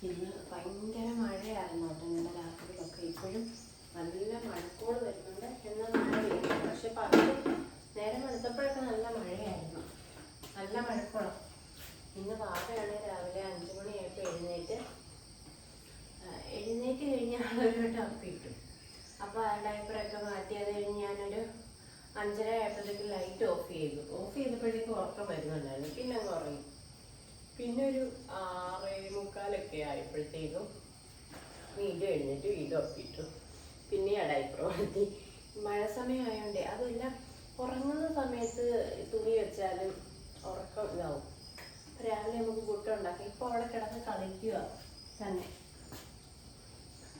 ഇന്ന് ഭയങ്കര മഴയായിരുന്നു കേട്ടോ. ഇന്നലെ രാത്രിയിലൊക്കെ ഇപ്പോഴും നല്ല മഴക്കോട് വരുന്നുണ്ട്. എന്നാൽ മഴ പെയ്യുന്നുണ്ട്. പക്ഷെ പകൽ നേരം വെളുത്തപ്പോഴൊക്കെ നല്ല മഴയായിരുന്നു, നല്ല മഴക്കോളം. ഇന്ന് വാവയാണെങ്കിൽ രാവിലെ 5 മണിയായപ്പോൾ എഴുന്നേറ്റ് കഴിഞ്ഞാൽ ഒരു ടപ്പ് ഇട്ടു. അപ്പോൾ ആ ഡയപ്പറൊക്കെ മാറ്റി അത് കഴിഞ്ഞ് ഞാനൊരു 5:30 ആയപ്പോഴത്തേക്ക് ലൈറ്റ് ഓഫ് ചെയ്തപ്പോഴേക്കും ഉറക്കം വരുന്നുണ്ടായിരുന്നു. പിന്നെ അങ്ങ് ഉറങ്ങി. പിന്നെ ഒരു 6:45 ആയപ്പോഴത്തേക്കും വീണ്ടും എഴുന്നേറ്റ് വീണ്ടും ഒപ്പിട്ടു. പിന്നെ ആ ഡയപ്പർ മാറ്റി. മഴ സമയമായതുകൊണ്ടേ അതെല്ലാം ഉറങ്ങുന്ന സമയത്ത് തുണി വെച്ചാലും ഉറക്കം ഇതാവും. രാവിലെ നമുക്ക് പുട്ടുണ്ടാക്കി. ഇപ്പോൾ അവിടെ കിടന്ന് കളിക്കുക തന്നെ,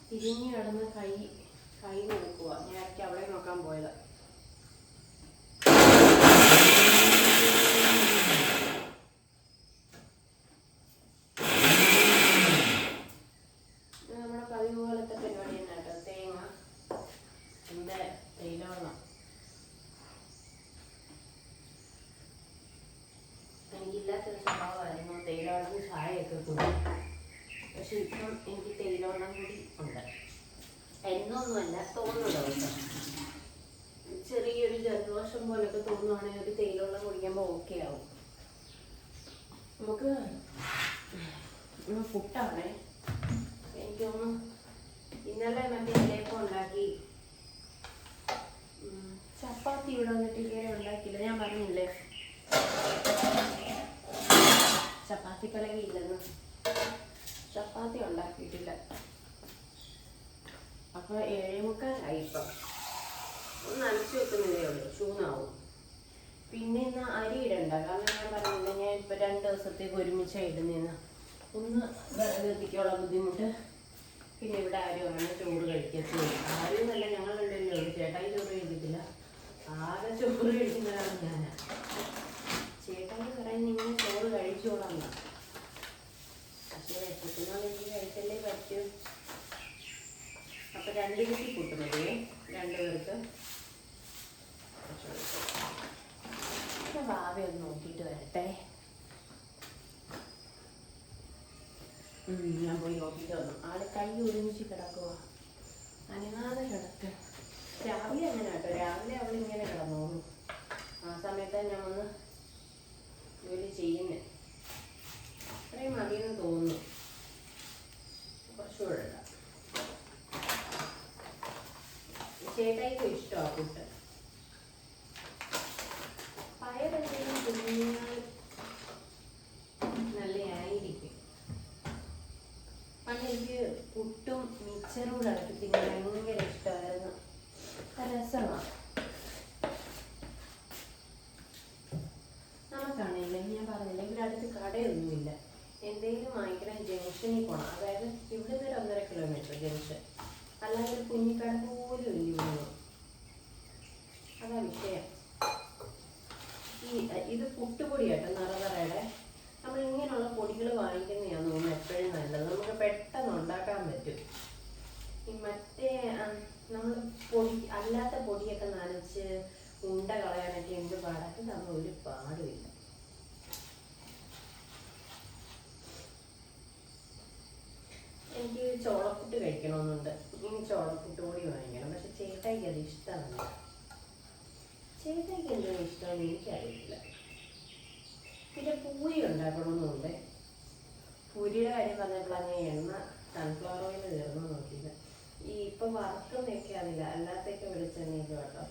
തിരിഞ്ഞു കിടന്ന് കൈ നോക്കുക. ഞാൻ അവളെ നോക്കാൻ പോയതാണ്. നമ്മുടെ പതിവ് പോലത്തെ പരിപാടി തന്നെ കേട്ടോ. തേങ്ങ എൻ്റെ തേയിലവെള്ളം. എനിക്കില്ലാത്തൊരു സ്വഭാവമായിരുന്നു തേയിലവെള്ളം ചായയൊക്കെ കൂടി. പക്ഷെ ഇപ്പം എനിക്ക് തേയിലവെള്ളം കൂടി ഉണ്ട്. എന്നൊന്നുമല്ല, തോന്നുന്ന ദിവസം ചെറിയൊരു ജലദോഷം പോലൊക്കെ തോന്നുവാണെങ്കിൽ ഒരു തേയിലവെള്ളം കുടിക്കുമ്പോൾ ഓക്കെ ആവും. നമുക്ക് പുട്ടാണേ. എനിക്കൊന്ന് ഇന്നലെ മറ്റേ ഇലയപ്പം ഉണ്ടാക്കി. ചപ്പാത്തി ഇവിടെ വന്നിട്ട് ഇതുവരെ ഉണ്ടാക്കിയില്ല. ഞാൻ പറഞ്ഞില്ലേ ചപ്പാത്തി പലകയില്ലെന്ന്. ചപ്പാത്തി ഉണ്ടാക്കിയിട്ടില്ല. അപ്പോൾ 7:45 ഇപ്പം. ഒന്ന് നനച്ച് വെക്കുന്നതേ ഉള്ളൂ, ചൂന്നാവും. പിന്നെ ഇന്ന് അരി ഇടണ്ട. കാരണം ഞാൻ പറഞ്ഞില്ല, ഞാൻ ഇപ്പം 2 ദിവസത്തേക്ക് ഒരുമിച്ചാണ് ഇടുന്നതെന്ന്. ഒന്ന് വിറക് എത്തിക്കാനുള്ള ബുദ്ധിമുട്ട്. പിന്നെ ഇവിടെ ആരും അങ്ങനെ ചോറ് കഴിക്കത്തില്ല. ആരും എന്നല്ല, ഞങ്ങൾ രണ്ടുപേരും ഉള്ളൂ. ചേട്ടായി ചോറ് കഴിക്കത്തില്ല. ആകെ ചോറ് കഴിക്കുന്നതാണ് ഞാൻ. ചേട്ടായി പറയുന്നത് ഇങ്ങനെ ചോറ് കഴിച്ചോളാം. പക്ഷേ വിശക്കുന്നുള്ള എനിക്ക് കഴിച്ചല്ലേ പറ്റൂ. അപ്പം 2 കുറ്റി പുട്ട് മതിയേ 2 പേർക്ക്. ഭാവി ഒന്ന് നോക്കിയിട്ട് വരട്ടെ. ഞാൻ പോയി നോക്കിയിട്ട് വന്നു. ആള് കൈ ഒരുമിച്ച് കിടക്കുക, അനങ്ങാതെ കിടക്കുക. രാവിലെ അങ്ങനെ കേട്ടോ. രാവിലെ അവളിങ്ങനെ കിടന്നോളൂ. ആ സമയത്താണ് ഞാൻ വന്ന് ജോലി ചെയ്യുന്നത്. അത്രയും മതിയെന്ന് തോന്നുന്നു. കുറച്ചുകൂടെ ഇടാം. ചേട്ടായിക്കും ഇഷ്ടമാണ് പുട്ട്. പയറെന്തെങ്കിലും കുഞ്ഞാൽ നല്ലതായിരിക്കും. പണ്ട് എനിക്ക് പുട്ടും മിച്ചറും കൂടെ ഇടയ്ക്ക് തിന്നാൻ ഭയങ്കര ഇഷ്ടമായിരുന്നു. രസമാണ്. നമുക്കാണെങ്കിൽ ഞാൻ പറഞ്ഞില്ല, ഇവിടെ അടുത്ത് കടയൊന്നുമില്ല. എന്തെങ്കിലും വാങ്ങിക്കണം ജംഗ്ഷനിൽ പോകണം. അതായത് ഇവിടുന്ന് ഒരു 1.5 കിലോമീറ്റർ ജംഗ്ഷൻ. അല്ലാതെ ഒരു കുഞ്ഞിക്കട പോലും ഇല്ല. അതാ വിഷയം. ഇത് പുട്ടുപൊടിയാട്ടോ, നിറനിറയുടെ. നമ്മൾ ഇങ്ങനെയുള്ള പൊടികൾ വാങ്ങിക്കുന്നതാണ് തോന്നുന്നു എപ്പോഴും നല്ലത്. നമുക്ക് പെട്ടെന്ന് ഉണ്ടാക്കാൻ പറ്റും. ഈ മറ്റേ നമ്മൾ അല്ലാത്ത പൊടിയൊക്കെ നനച്ച് ഉണ്ട കളയാനൊക്കെ എന്ത് പാടാക്കി നമ്മൾ ഒരു പാടുമില്ല. എനിക്ക് ചോളപ്പുട്ട് കഴിക്കണമെന്നുണ്ട്. ഇനി ചോളപ്പുട്ട് കൂടി വാങ്ങിക്കണം. പക്ഷെ ചേട്ടായിക്ക് അത് ഇഷ്ടമല്ല. ചേട്ടായിക്ക് എന്താ ഇഷ്ടമെന്ന് എനിക്കറിയില്ല. പിന്നെ പൂരി ഉണ്ടാക്കണമെന്നുണ്ട്. പൂരിയുടെ കാര്യം പറഞ്ഞപ്പോഴാണ് ഞാൻ എണ്ണ സൺഫ്ലവർ ഓയിൽ തീർന്നു നോക്കിയത്. ഇപ്പം വറുക്കുന്നതൊക്കെ അതില്ല, അല്ലാത്തൊക്കെ വെളിച്ചെണ്ണയിൽ കേട്ടോ.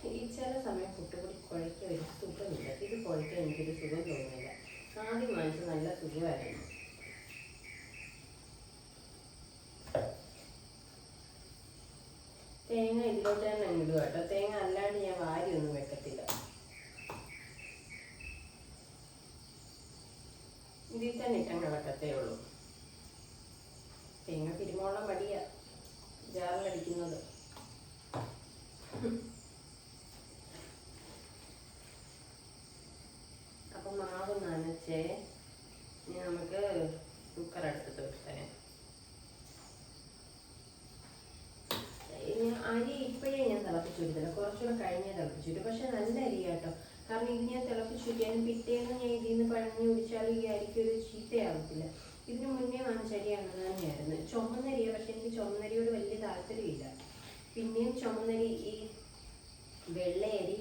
ഈ ചില സമയം പുട്ടുപൊടി കുഴയ്ക്കാൻ ഒരു സുഖമില്ല. ഇത് കുഴയ്ക്കാൻ എനിക്കൊരു സുഖം തോന്നുന്നില്ല. ആദ്യം വാങ്ങിച്ച് നല്ല സുഖമായിരുന്നു. തേങ്ങ ഇതിലോട്ട് തന്നെ ഇടുക കേട്ടോ. തേങ്ങ അല്ലാണ്ട് ഞാൻ വാരിയൊന്നും വെക്കത്തില്ല. ഇതിൽ തന്നെ ഇട്ടങ്ങ് വെക്കത്തേ ഉള്ളൂ. തേങ്ങ തിരുമോളം മടിയാ ജാറിലടിക്കുന്നത്. അപ്പം മാവ് നനച്ചേ. ഇനി നമുക്ക് കുക്കർ എടുത്തിട്ട് വെക്കണേ. അരി ഇപ്പോഴേ ഞാൻ തിളപ്പിച്ചു വിട്ടില്ല, കുറച്ചുകൂടെ കഴിഞ്ഞേ തിളപ്പിച്ചു വിട്ടു. പക്ഷെ നല്ല അരി കേട്ടോ. കാരണം ഇത് ഞാൻ തിളപ്പിച്ചൂറ്റിയാലും പിറ്റേന്ന് ഞാൻ ഇതിൽ നിന്ന് പഴഞ്ഞു കുടിച്ചാൽ ഈ അരിക്ക് ഒരു ചീത്തയാവത്തില്ല. ഇതിന് മുന്നേ വാങ്ങിച്ചരി അങ്ങനെ തന്നെയായിരുന്നു, ചുമന്നരിയാണ്. പക്ഷെ എനിക്ക് ചുമന്നരിയോട് വലിയ താല്പര്യമില്ല. പിന്നെയും ചുമന്നരി ഈ വെള്ളയരി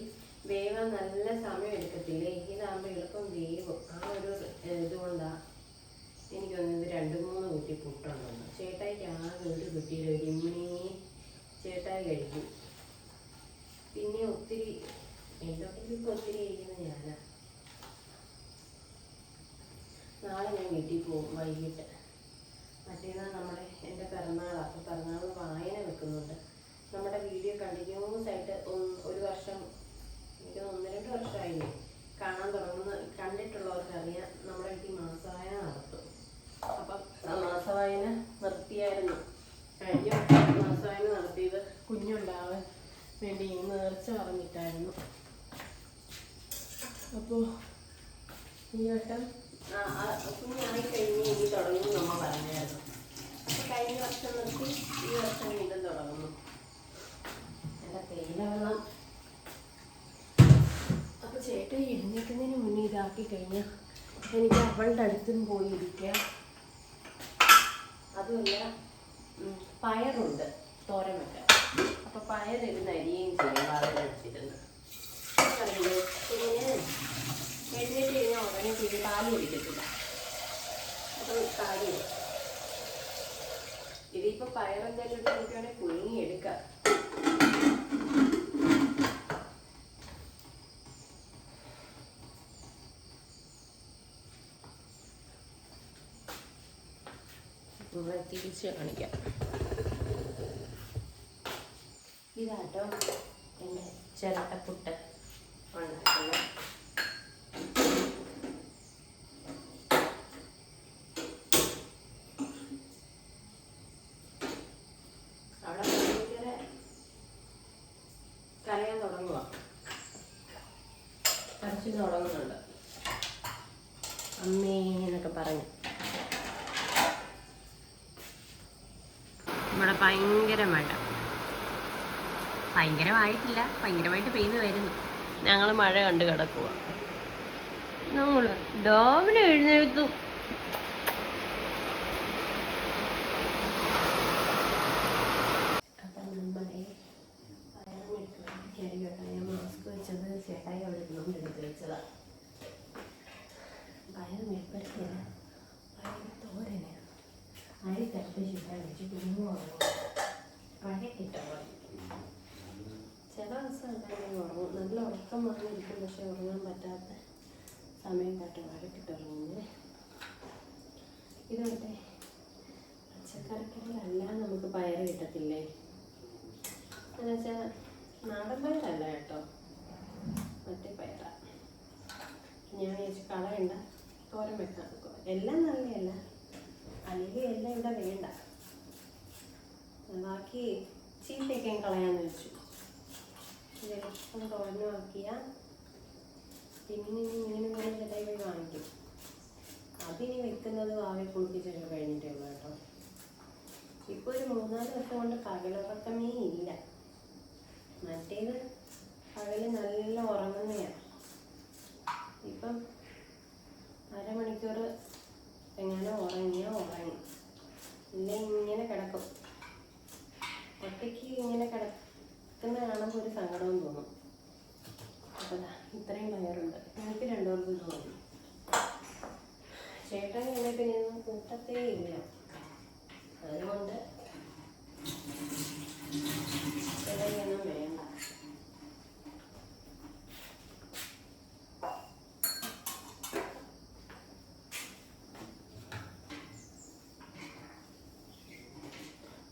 വേവാൻ നല്ല സമയം എടുക്കത്തില്ലേ, ഇതാകുമ്പോൾ എളുപ്പം വേവും. ആ ഒരു ഇതുകൊണ്ടാണ് എനിക്കൊന്ന് ഇത് 2-3 കുറ്റി പുട്ടുണ്ടെന്ന്. ചേട്ടായിക്ക് ആകെ ഒരു കുറ്റിയിൽ ഒരു ഇമ്മണി ചേട്ടായി കഴിക്കും. പിന്നെ ഒത്തിരി എന്തൊക്കെ ഇപ്പോൾ ഒത്തിരി കഴിക്കുന്നത് ഞാനാണ്. നാളെ ഞാൻ വീട്ടിൽ പോകും വൈകിട്ട്. മറ്റേന്നാൾ എൻ്റെ പിറന്നാളാണ്. അപ്പോൾ പിറന്നാൾ വായന വെക്കുന്നുണ്ട്. നമ്മുടെ വീഡിയോ കണ്ടിന്യൂസ് ആയിട്ട് ഒരു വർഷം, എനിക്ക് 1-2 വർഷമായില്ലേ കാണാൻ തുടങ്ങുന്ന. കണ്ടിട്ടുള്ളവർക്കറിയാം നമ്മുടെ വീട്ടിൽ മാസവായന നടത്തും. അപ്പം ആ മാസവായന നിർത്തിയായിരുന്നു. കഴിഞ്ഞ മാസവായന നടത്തിയത് കുഞ്ഞുണ്ടാവാൻ വേണ്ടി നേർച്ച പറഞ്ഞിട്ടായിരുന്നു. അപ്പോൾ ഈ വട്ടം കുഞ്ഞായി കഴിഞ്ഞ് ഇനി തുടങ്ങും നമ്മൾ പറഞ്ഞായിരുന്നു. കഴിഞ്ഞ വർഷം നിർത്തി ഈ വർഷം വീണ്ടും തുടങ്ങുന്നു. എൻ്റെ തേയില വെള്ളം അപ്പോൾ ചേട്ടൻ എഴുന്നേൽക്കുന്നതിന് മുന്നേ ഇതാക്കി കഴിഞ്ഞാൽ എനിക്ക് അവളുടെ അടുത്തും പോയി ഇരിക്കാം. അതുമല്ല പയറുണ്ട് തോരൻ വെക്കാൻ. അപ്പോൾ പയറിരുന്ന് അരിയുകയും ചെയ്യും വളരെ വെച്ചിരുന്ന്. അറിയില്ലേ കുഞ്ഞിന് എഴുന്നേറ്റ് കഴിഞ്ഞാൽ ഉടനെ കുഞ്ഞ് പാല് കുടിക്കത്തില്ല. അപ്പോൾ കാര്യം ഇതിപ്പോൾ പയറെന്തായാലും എടുത്ത് എനിക്ക് വേണമെങ്കിൽ പുഴുങ്ങി എടുക്കാം. തിരിച്ച് കാണിക്കാം. ഇതാട്ടോ എൻ്റെ ചിരട്ടപ്പുട്ട് ഉണ്ടാക്കുന്നത്. അവിടെ ഭയങ്കര കരയാൻ തുടങ്ങുക, കരച്ചിൽ തുടങ്ങുന്നുണ്ട് അമ്മേ എന്നൊക്കെ പറഞ്ഞു. ഇവിടെ ഭയങ്കര മഴ, ഭയങ്കരമായിട്ടില്ല, ഭയങ്കരമായിട്ട് പെയ്ത് വരുന്നു. ഞങ്ങൾ മഴ കണ്ട് കിടക്കുക. നമ്മൾ രാവിലെ എഴുന്നേൽക്കും. അപ്പം നമ്മളെ ഞാൻ മാസ്ക് വെച്ചത് ചേട്ടായി അവിടെ ഇരുന്നുകൊണ്ട് എടുത്ത് വെച്ചതാണ്. പയർ മെഴുപ്പരത്തില്ല, പയർ തോരന് അരി തട്ടി ചുറ്റാൻ വെച്ച് കുഞ്ഞു പഴക്കിട്ടോ. ചില ദിവസം എന്തായാലും ഉറങ്ങും, നല്ല ഉറക്കം വന്നിരിക്കും. പക്ഷെ ഉറങ്ങാൻ പറ്റാത്ത സമയം കാട്ടി വഴക്കിട്ട് ഉറങ്ങുന്നത്. ഇതോട്ടെ പച്ചക്കറിക്കറികളല്ല, നമുക്ക് പയർ കിട്ടത്തില്ലേ എന്നുവെച്ചാൽ നാടൻ പയറല്ല കേട്ടോ, മറ്റേ പയറാണ്. ഞാൻ വിചാരിച്ചു കളയണ്ട, തോരൻ വെക്കാൻ. എല്ലാം നല്ലതല്ല, അല്ലെങ്കിൽ എല്ലാം ഇവിടെ വേണ്ട, ബാക്കി ചീത്തയൊക്കെ കളയാന്ന് വെച്ചു. ഇപ്പം തോരനും ആക്കിയാൽ പിന്നെ ഇങ്ങനെ ഞാൻ ചേട്ടായി പോയി വാങ്ങിക്കും. അതിനി വെക്കുന്നത് ആവി കുളിപ്പിച്ചൊക്കെ കഴിഞ്ഞിട്ടേ ഉള്ളൂ കേട്ടോ. ഇപ്പോൾ ഒരു 3-4 ദിവസം കൊണ്ട് പകലുറക്കമേ ഇല്ല. മറ്റേത് പകല് നല്ല ഉറങ്ങുന്നതാണ്. ഇപ്പം അരമണിക്കൂർ എങ്ങനെ ഉറങ്ങി ഇല്ല ഇങ്ങനെ കിടക്കും. ഒറ്റയ്ക്ക് ഇങ്ങനെ കിടക്കുന്ന കാണുമ്പോൾ ഒരു സങ്കടവും തോന്നും. അപ്പോൾ ഇത്രയും പയറുണ്ട്, എനിക്ക് 2 പേർക്ക് ഇത് മതി. ചേട്ടൻ എന്നിട്ട് ഞാൻ കൂട്ടത്തേ ഇല്ല, അതുകൊണ്ട് ഇലയൊന്നും വേണ്ട.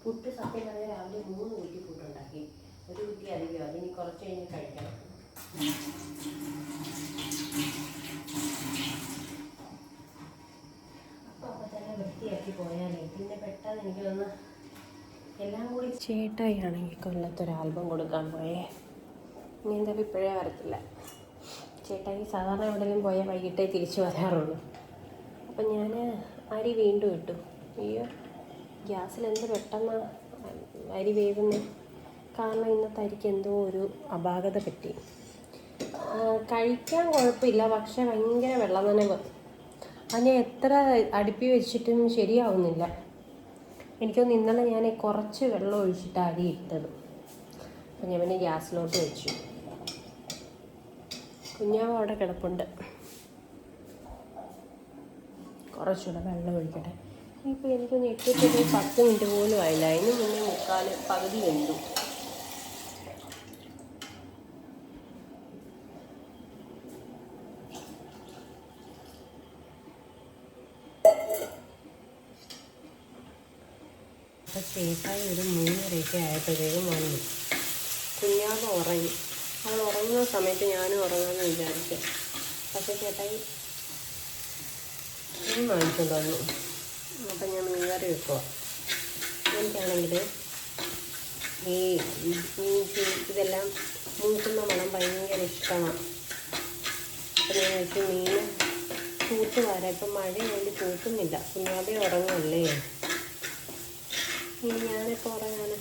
പുട്ട് സത്യം പറഞ്ഞാൽ രാവിലെ 3 കുറ്റി പുട്ടുണ്ടാക്കി. ഒരു കുറ്റി അധികം, അതിനി കുറച്ച് കഴിഞ്ഞ് കഴിക്കണം. അപ്പോൾ തന്നെ വൃത്തിയാക്കി പോയാലേ പിന്നെ പെട്ടെന്ന് എനിക്ക് തോന്നുന്നു എല്ലാം കൂടി. ചേട്ടായിയാണെങ്കിൽ കൊല്ലത്തൊരു ആൽബം കൊടുക്കാൻ പോയേ, ഇനി എന്തായാലും ഇപ്പോഴേ വരത്തില്ല. ചേട്ടായി സാധാരണ എവിടെയെങ്കിലും പോയാൽ വൈകിട്ടേ തിരിച്ചു വരാറുള്ളൂ. അപ്പം ഞാൻ അരി വീണ്ടും ഇട്ടു. അയ്യോ, ഗ്യാസിൽ എന്ത് പെട്ടെന്ന് അരി വേവുന്നത്. കാരണം ഇന്നത്തെ അരിക്ക് എന്തോ ഒരു അപാകത പറ്റി. കഴിക്കാൻ കുഴപ്പമില്ല, പക്ഷെ ഭയങ്കര വെള്ളം നനവ്. അത് ഞാൻ എത്ര അടുപ്പി വെച്ചിട്ടും ശരിയാവുന്നില്ല. എനിക്കൊന്ന് ഇന്നലെ ഞാൻ കുറച്ച് വെള്ളം ഒഴിച്ചിട്ട് അരി ഇട്ടത്. അപ്പം ഞാൻ പിന്നെ ഗ്യാസിലോട്ട് വെച്ചു. കുഞ്ഞാവ് അവിടെ കിടപ്പുണ്ട്. കുറച്ചുകൂടെ വെള്ളം ഒഴിക്കട്ടെ. ഇപ്പോൾ എനിക്കൊന്ന് ഇട്ടിട്ട് 10 മിനിറ്റ് പോലും ആയില്ല. അതിന് മുന്നേ പകുതി വെന്തു. അപ്പോൾ ചേട്ടായി ഒരു 3:30 ആയപ്പോഴേക്കും വന്നു. കുഞ്ഞാവ് ഉറങ്ങി. അവൾ ഉറങ്ങുന്ന സമയത്ത് ഞാനും ഉറങ്ങാമെന്ന് വിചാരിച്ചു. പക്ഷേ ചേട്ടായി മീൻ വാങ്ങിച്ചുകൊണ്ട് വന്നു. അപ്പം ഞാൻ മീൻകറി വെക്കുക. എനിക്കാണെങ്കിൽ ഈ ഇതെല്ലാം മൂക്കുന്ന മണം ഭയങ്കര ഇഷ്ടമാണ്. അപ്പം ഞാൻ വെച്ച് മീൻ തൂത്ത് വരാം. ഇപ്പം മഴയായതുകൊണ്ട് തൂക്കുന്നില്ല. കുഞ്ഞാവേ ഉറങ്ങല്ലേ. ഇനി ഞാനിപ്പോൾ ഉറങ്ങാൻ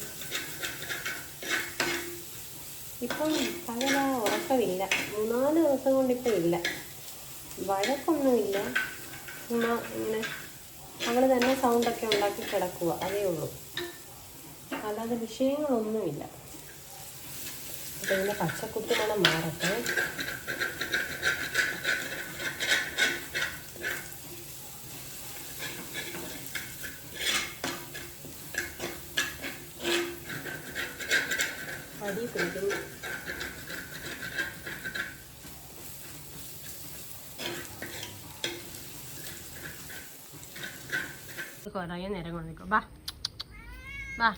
ഇപ്പം പകല ഉറക്കമില്ല. 3-4 ദിവസം കൊണ്ടിപ്പോൾ ഇല്ല. വഴക്കൊന്നുമില്ല. ചുമ്മാ ഇങ്ങനെ അവൾ തന്നെ സൗണ്ടൊക്കെ ഉണ്ടാക്കി കിടക്കുക, അതേ ഉള്ളൂ. അല്ലാതെ വിഷയങ്ങളൊന്നുമില്ല. അപ്പോൾ ഇതിൻ്റെ പച്ചക്കുത്തി മണം മാറട്ടെ. അടി പിടിക്കുന്നു. കുറേ നേരം കൊണ്ട് നിൽക്കും. ബാ ബാ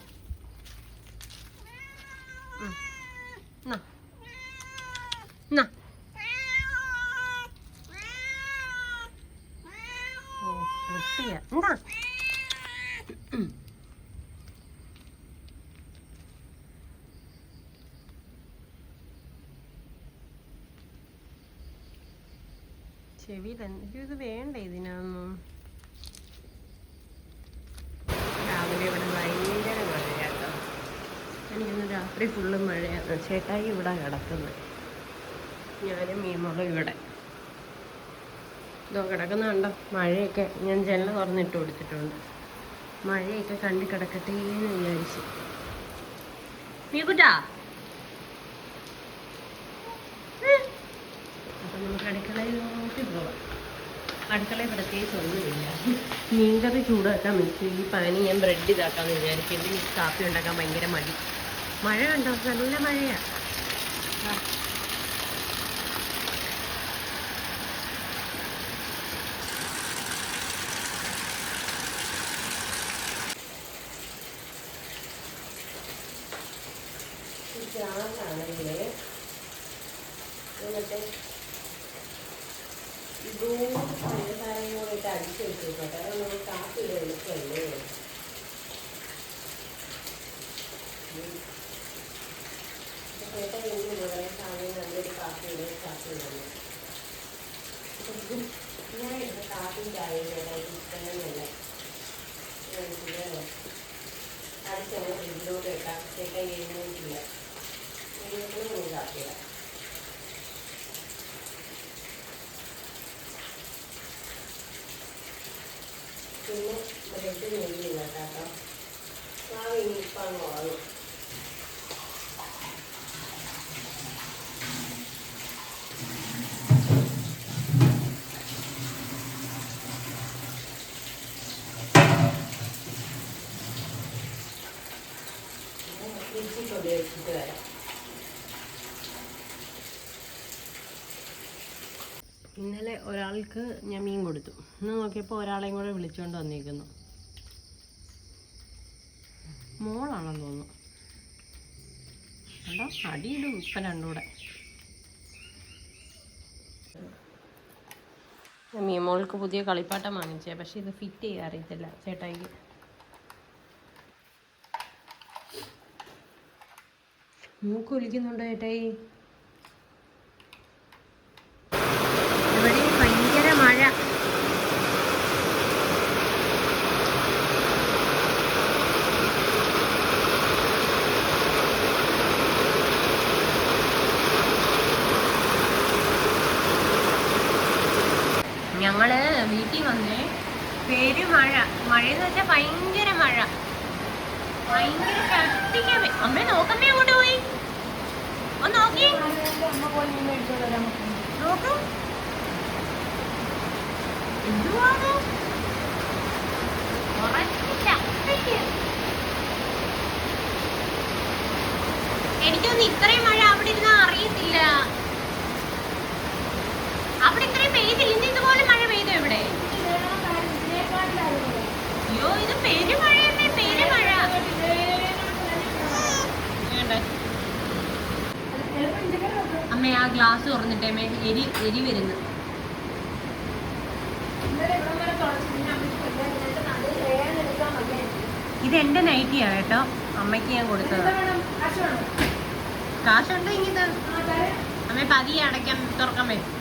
എന്താ ചെവിയിൽ ഇത് വേണ്ട ഇതിനൊന്നും. രാവിലെ ഇവിടെ ഭയങ്കര മഴയാട്ടോ. എനിക്കിന്ന് രാത്രി ഫുള്ള് മഴയാണ്. ചേട്ടായി ഇവിടെ കിടക്കുന്നത്, ഞാനും മീമോളും ഇവിടെ. ഇതോ കിടക്കുന്നുണ്ടോ മഴയൊക്കെ. ഞാൻ ജനൽ തുറന്നിട്ട് കൊടുത്തിട്ടുണ്ട്. മഴയൊക്കെ കണ്ടു കിടക്കട്ടെ എന്ന് വിചാരിച്ചു. മീക്കുട്ടാ, അപ്പം നമുക്ക് അടുക്കളയിലോട്ട് പോവാം. അടുക്കളയിൽ പ്രത്യേകിച്ച് ഒന്നുമില്ല. മീൻകറി ചൂടാക്കാൻ വെച്ചു. ഈ പാനി ഞാൻ ബ്രെഡ് ഇതാക്കാമെന്ന് വിചാരിക്കും. എനിക്ക് കാപ്പി ഉണ്ടാക്കാൻ ഭയങ്കര മടി. മഴ കണ്ടോ, നല്ല മഴയാണ്. ാണെങ്കിൽ എന്നിട്ട് ഇതും പഞ്ചസാരയും കൂടെ ഇട്ട് അടിച്ച് വെച്ചിരിക്കട്ടെ. അത് നമ്മൾ കാപ്പി എളുപ്പമല്ലേ. ചേട്ടാ ഇങ്ങനെ കുറേ സാധനം നല്ലൊരു കാപ്പിയുടെ ഇടുന്നു. ഞാൻ എടുത്ത കാപ്പി ചായ ചേട്ടായിട്ട് ഇഷ്ടമെന്നല്ല. അടിച്ച് നമ്മൾ ഫ്രിഡ്ജിലോട്ട് വെക്കാം. ചേട്ടാ എഴുന്നേറ്റില്ല. എഴുന്നേറ്റിന് കാപ്പിയിടാം. പിന്നെ ബ്രെഡ് നെയ്യില്ല കേട്ടോ. മാവ് ഇനിയിപ്പം അങ്ങ് വാങ്ങും. ഫ്രിഡ്ജിൽ കൊണ്ട് വെച്ചിട്ട് വരാം. ഇന്നലെ ഒരാൾക്ക് ഞാൻ മീൻ കൊടുത്തു. ഇന്ന് നോക്കിയപ്പോൾ ഒരാളെയും കൂടെ വിളിച്ചുകൊണ്ട് വന്നിരിക്കുന്നു. മോളാണെന്ന് തോന്നുന്നു. കണ്ടോ, അടിയിടും ഇപ്പം രണ്ടും കൂടെ. മീമോൾക്ക് പുതിയ കളിപ്പാട്ടം വാങ്ങിച്ചേ, പക്ഷെ ഇത് ഫിറ്റ് ചെയ്യാൻ അറിയത്തില്ല ചേട്ടായിക്ക്. മൂക്കൊലിക്കുന്നുണ്ടോ ചേട്ടായി? ഇവിടെ ഭയങ്കര മഴ. വീട്ടിൽ വന്നേ, പെരുമഴ. മഴയെന്ന് വെച്ചാൽ ഭയങ്കര മഴ, ഭയങ്കര ശക്തിക്കാൻ. അമ്മ നോക്കമ്മേ, അങ്ങോട്ട് പോയി ഒന്ന് നോക്കി നോക്കൂ. എന്തുവാണ് എനിക്കൊന്നും ഇത്രയും മഴ അവിടെ ഇരുന്ന് അറിയത്തില്ല. അവിടെ ഇത്രയും പെയ്തില്ല. ഇന്ന് ഇതുപോലെ മഴ പെയ്തോ ഇവിടെ? അയ്യോ, ഇത് പെരുമഴയല്ലേ, പെരുമഴ. അമ്മ ആ ഗ്ലാസ് തുറന്നിട്ടേ, എരി വരുന്നു. ഇതെന്റെ നൈറ്റിയാ കേട്ടോ, അമ്മയ്ക്ക് ഞാൻ കൊടുത്തത്. കാശുണ്ടോ ഇങ്ങനെ? അമ്മ പതിയെ അടയ്ക്കാൻ തുറക്കാൻ പറ്റും.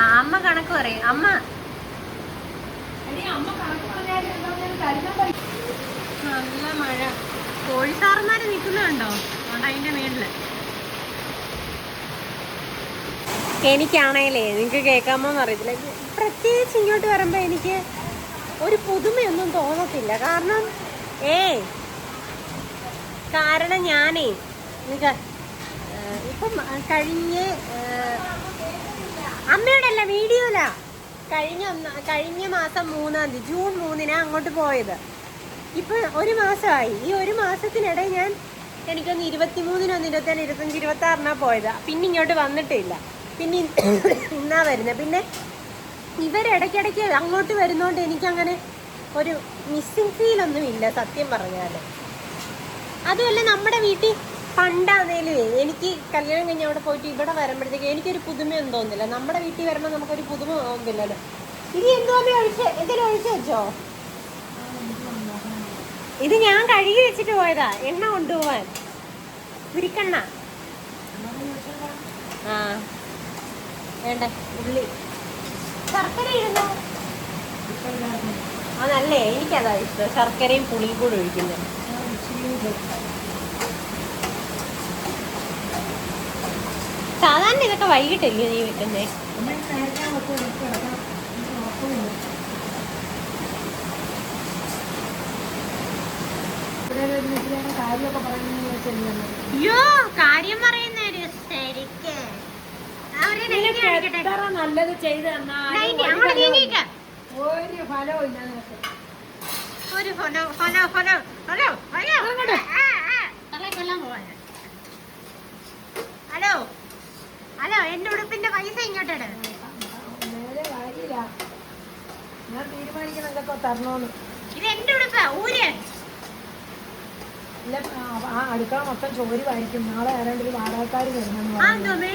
ആ, അമ്മ കണക്ക് പറയും. അമ്മ നല്ല മഴ. കോഴിസാറന്മാര് നിൽക്കുന്നുണ്ടോ അതിന്റെ മേളില്? എനിക്കാണേലേ, നിങ്ങൾക്ക് കേൾക്കാമോന്ന് അറിയത്തില്ല, പ്രത്യേകിച്ച് ഇങ്ങോട്ട് വരുമ്പോ എനിക്ക് ഒരു പുതുമയൊന്നും തോന്നത്തില്ല. കാരണം ഞാനേ ഇപ്പം അമ്മയുടെ അല്ല, വീഡിയോയിലാ. കഴിഞ്ഞ മാസം 3-ാം തീയതി, ജൂൺ 3-ന് അങ്ങോട്ട് പോയത്. ഇപ്പൊ ഒരു മാസമായി. ഈ ഒരു മാസത്തിനിടയിൽ ഞാൻ എനിക്കൊന്ന് 23-നോ 24, 25, 26 പോയത്. പിന്നെ ഇങ്ങോട്ട് വന്നിട്ടില്ല. പിന്നെ ഇന്നാ വരുന്നത്. പിന്നെ ഇവരിടയ്ക്കിടയ്ക്ക് അങ്ങോട്ട് വരുന്നോണ്ട് എനിക്കങ്ങനെ ഒരു മിസ്സിങ് ഫീലൊന്നും ഇല്ല സത്യം പറഞ്ഞാൽ. അതുമല്ല, നമ്മുടെ വീട്ടിൽ പണ്ടാന്നേലും എനിക്ക് കല്യാണം കഴിഞ്ഞ് അവിടെ പോയിട്ട് ഇവിടെ വരുമ്പോഴത്തേക്ക് എനിക്കൊരു പുതുമയൊന്നും തോന്നുന്നില്ല. നമ്മുടെ വീട്ടിൽ വരുമ്പോൾ നമുക്കൊരു പുതുമ തോന്നുന്നില്ലല്ലോ. ഇനി എന്തോന്ന് എന്തെങ്കിലും ഒഴിച്ചു വെച്ചോ? ഇത് ഞാൻ കഴുകി വെച്ചിട്ട് പോയതാ, എണ്ണ കൊണ്ടുപോവാൻ. ഉരുക്കണ്ണ. ആ വേണ്ട, ഉള്ളി ശർക്കര ഇടുന്നു. അതല്ലേ, എനിക്കതാ ഇഷ്ടം, ശർക്കരയും പുളിയും കൂടെ ഒഴിക്കുന്നത്. സാധാരണ ഇതൊക്കെ വൈകിട്ടല്ലേ നീ വെക്കുന്നേ? അയ്യോ, കാര്യം പറയുന്നൊരു ശരിക്ക് നല്ലത് ചെയ്ത് ഒരു ഹലോ ഹലോ, എന്റെ ഉടുപ്പിന്റെ പൈസ ഇങ്ങോട്ട് ഞാൻ തീരുമാനിക്കുന്നതൊക്കെ തരണോന്ന്. ഇത് എന്റെ ഉടുപ്പാ, ഊര്. ആ അടുക്കള മൊത്തം ചോരുവായിരിക്കും. നാളെ ആരാണ്ട് ഒരു വാടകക്കാർ വരുന്നെന്ന് പറഞ്ഞു.